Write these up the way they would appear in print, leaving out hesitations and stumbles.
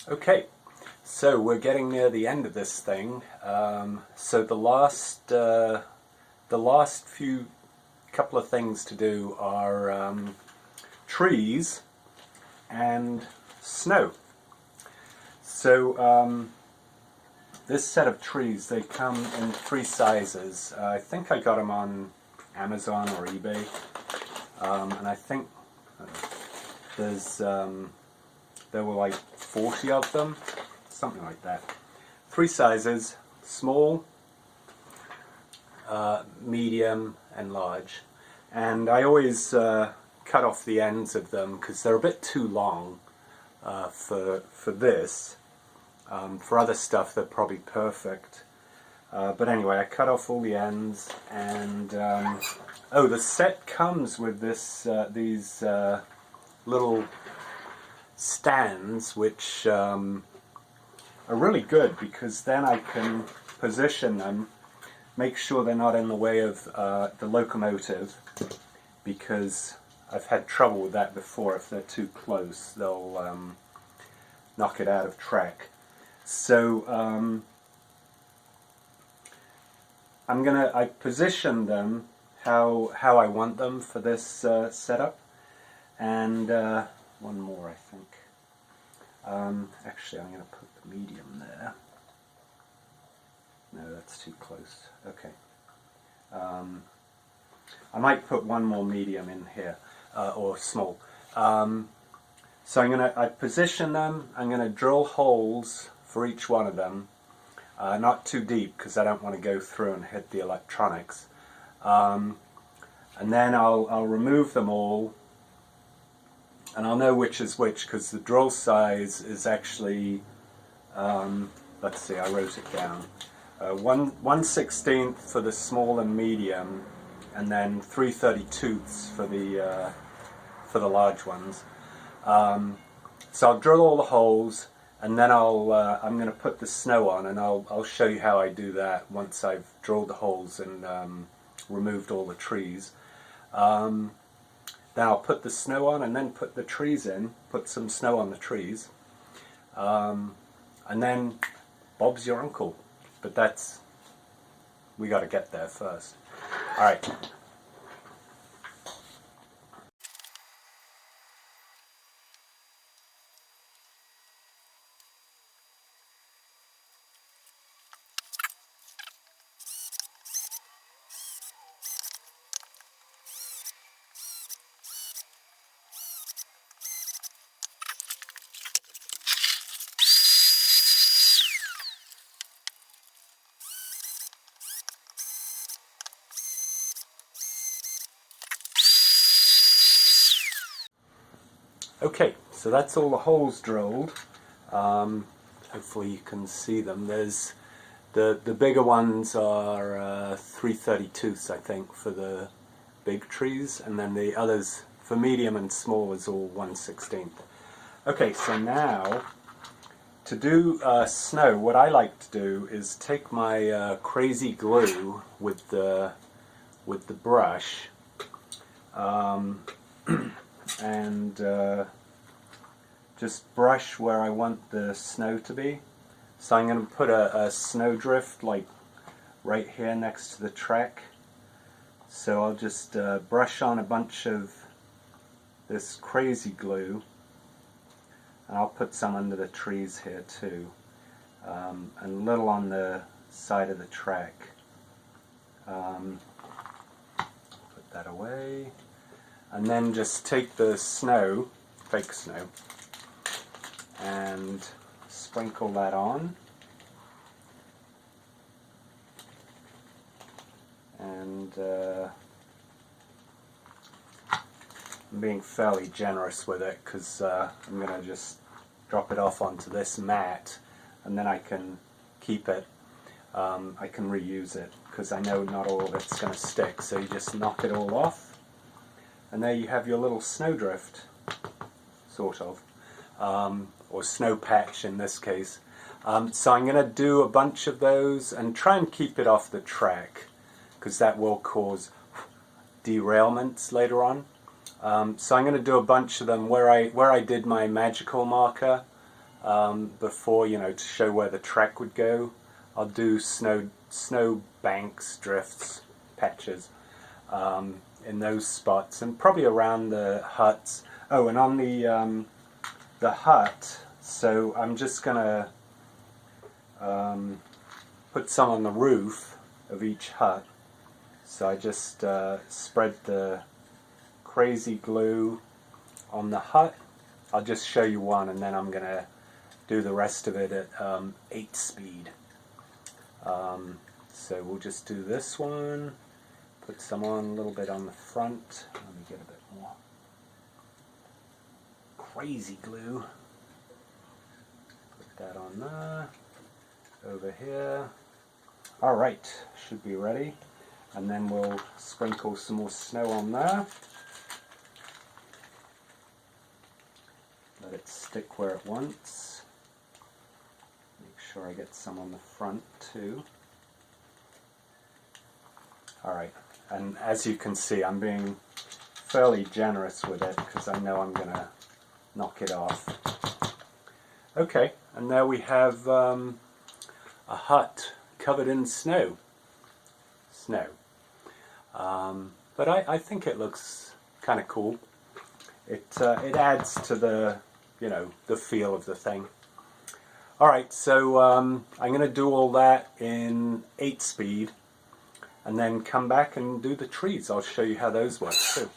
Okay, so we're getting near the end of this thing. So the last few couple of things to do are trees and snow. So this set of trees, they come in three sizes. I think I got them on Amazon or eBay, and I think there were like 40 of them, something like that. Three sizes: small, medium, and large. And I always cut off the ends of them because they're a bit too long for this. For other stuff, they're probably perfect. But anyway, I cut off all the ends, and oh, the set comes with these little stands, which are really good because then I can position them, make sure they're not in the way of the locomotive, because I've had trouble with that before. If they're too close, they'll knock it out of track. So I position them how I want them for this setup. And one more, I think. Actually, I'm going to put the medium there. No, that's too close. Okay. I might put one more medium in here, or small. So I position them. I'm going to drill holes for each one of them. Not too deep because I don't want to go through and hit the electronics. And then I'll remove them all. And I'll know which is which because the drill size is actually, let's see, I wrote it down. 1/16 for the small and medium, and then 3/32 for the large ones. So I'll drill all the holes, and then I'm going to put the snow on, and I'll show you how I do that once I've drilled the holes and removed all the trees. Then I'll put the snow on and then put the trees in, put some snow on the trees. And then Bob's your uncle. But we got to get there first. All right. Okay, so that's all the holes drilled. Hopefully you can see them. There's the bigger ones are 3/32, I think, for the big trees, and then the others for medium and small is all 1/16. Okay, so now to do snow, what I like to do is take my crazy glue with the brush. And just brush where I want the snow to be. So I'm going to put a snowdrift like right here next to the track. So I'll just brush on a bunch of this crazy glue, and I'll put some under the trees here too, and a little on the side of the track. Put that away. And then just take the snow, fake snow, and sprinkle that on. And I'm being fairly generous with it because I'm going to just drop it off onto this mat, and then I can keep it. I can reuse it because I know not all of it's going to stick, so you just knock it all off. And there you have your little snowdrift, sort of, or snow patch in this case. So I'm going to do a bunch of those and try and keep it off the track, because that will cause derailments later on. So I'm going to do a bunch of them where I did my magical marker. before, to show where the track would go. I'll do snow banks, drifts, patches in those spots, and probably around the huts. Oh, and on the hut, so I'm just gonna put some on the roof of each hut. So I just spread the crazy glue on the hut. I'll just show you one, and then I'm gonna do the rest of it at 8 speed. So we'll just do this one, put some on, a little bit on the front. Let me get a bit more crazy glue. Put that on there, over here. Alright, should be ready. And then we'll sprinkle some more snow on there. Let it stick where it wants. Make sure I get some on the front too. Alright, and as you can see, I'm being fairly generous with it because I know I'm going to knock it off. Okay, and there we have a hut covered in snow. But I think it looks kind of cool. It adds to the the feel of the thing. Alright, so I'm going to do all that in 8 speed and then come back and do the trees. I'll show you how those work too.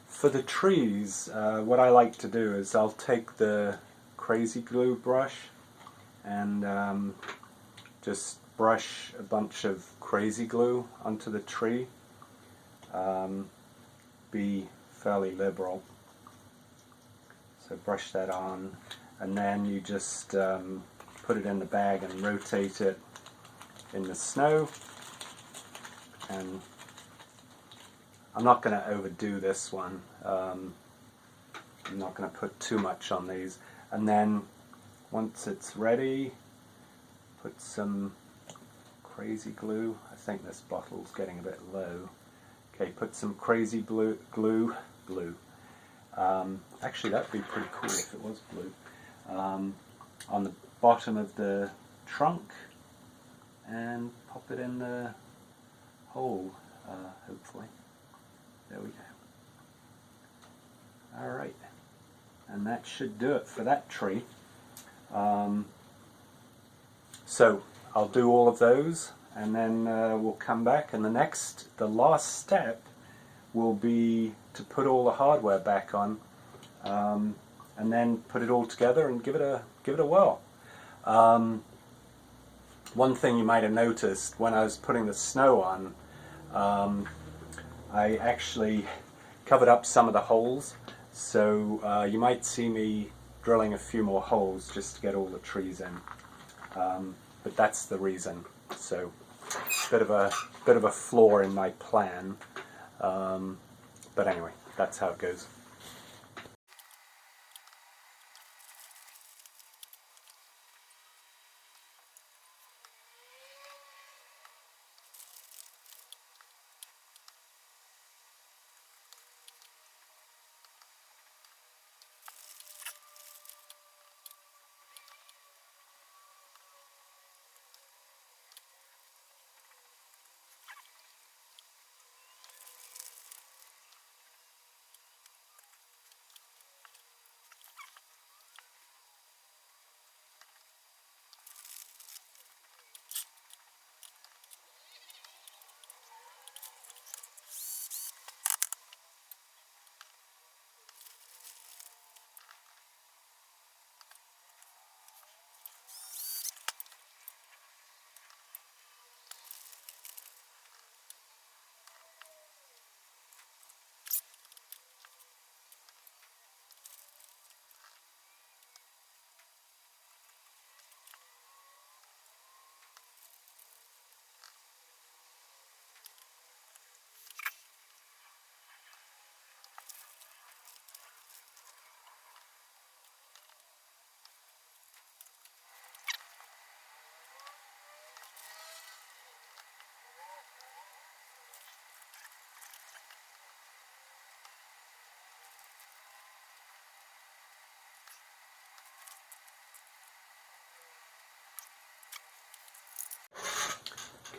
For the trees, what I like to do is I'll take the crazy glue brush and just brush a bunch of crazy glue onto the tree. Be fairly liberal. So brush that on, and then you just put it in the bag and rotate it in the snow. And I'm not going to overdo this one. I'm not going to put too much on these. And then once it's ready, put some crazy glue. I think this bottle's getting a bit low. Okay, put some crazy glue. Actually, that'd be pretty cool if it was blue. On the bottom of the trunk, and pop it in the hole, hopefully. There we go. Alright, and that should do it for that tree. So I'll do all of those, and then we'll come back, and the last step will be to put all the hardware back on, and then put it all together and give it a whirl. One thing you might have noticed when I was putting the snow on, I actually covered up some of the holes, so you might see me drilling a few more holes just to get all the trees in. But that's the reason. So bit of a flaw in my plan. But anyway, that's how it goes.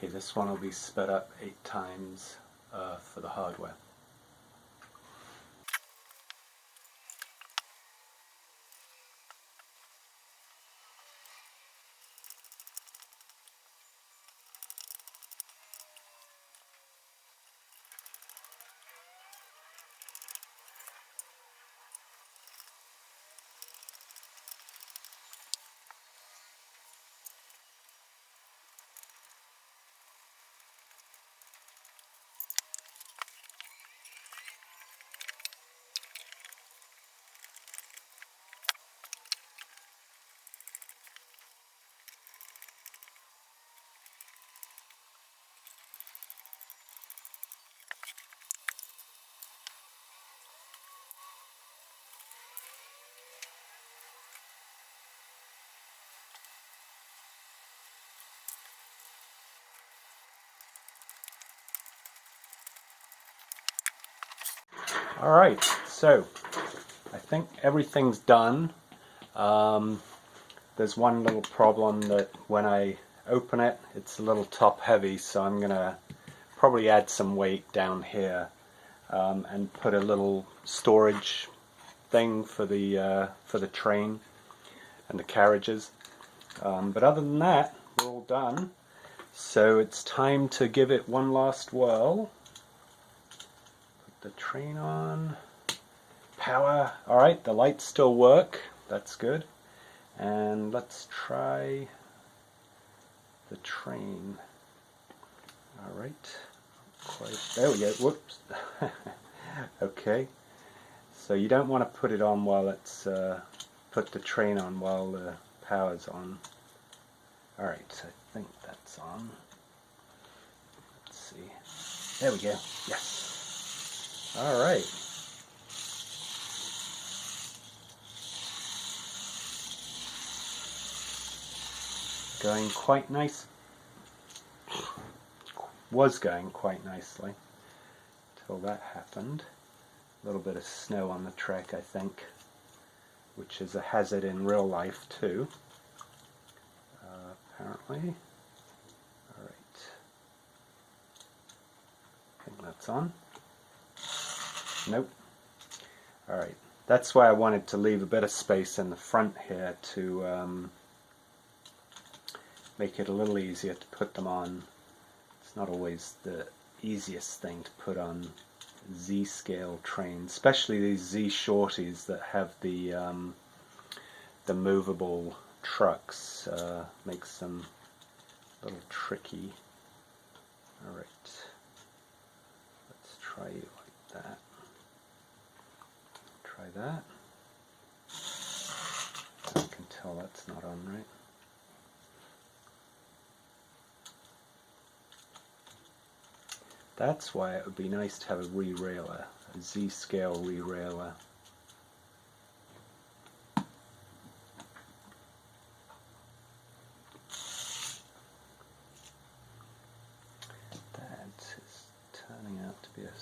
Okay, this one will be sped up 8 times for the hardware. Alright, so I think everything's done. There's one little problem that when I open it, it's a little top heavy, so I'm going to probably add some weight down here and put a little storage thing for the train and the carriages. But other than that, we're all done. So it's time to give it one last whirl. Put the train on. Power. Alright, the lights still work. That's good. And let's try the train. Alright. There we go. Whoops. Okay. So you don't want to put it on while it's put the train on while the power's on. Alright, I think that's on. Let's see. There we go. Yes. Alright. Going quite nice. Was going quite nicely until that happened. A little bit of snow on the track, I think, which is a hazard in real life too. Apparently. Alright. I think that's on. Nope. Alright. That's why I wanted to leave a bit of space in the front here to make it a little easier to put them on. It's not always the easiest thing to put on Z-scale trains, especially these Z shorties that have the movable trucks. Makes them a little tricky. Alright, let's try it like that. Try that. I can tell that's not on right. That's why it would be nice to have a re-railer, a Z-scale re-railer. That is turning out to be a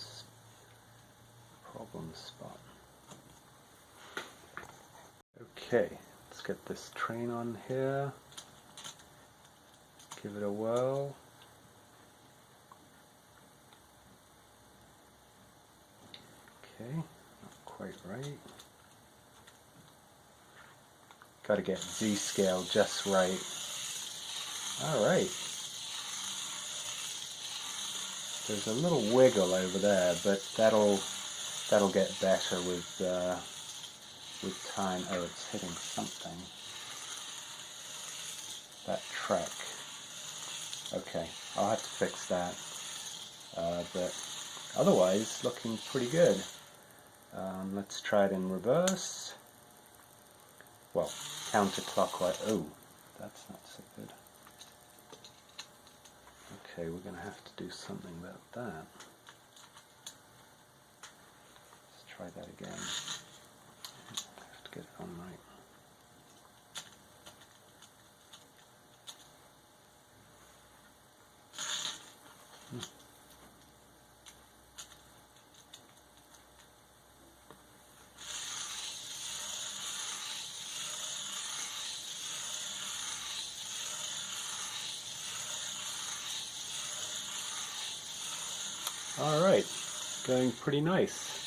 problem spot. Okay, let's get this train on here. Give it a whirl. Okay, not quite right. Got to get Z-scale just right. Alright. There's a little wiggle over there, but that'll get better with time. Oh, it's hitting something. That track. Okay, I'll have to fix that. But otherwise, looking pretty good. Let's try it in reverse. Well, counterclockwise. Oh, that's not so good. Okay, we're going to have to do something about that. Let's try that again. I have to get it on right. Alright, going pretty nice.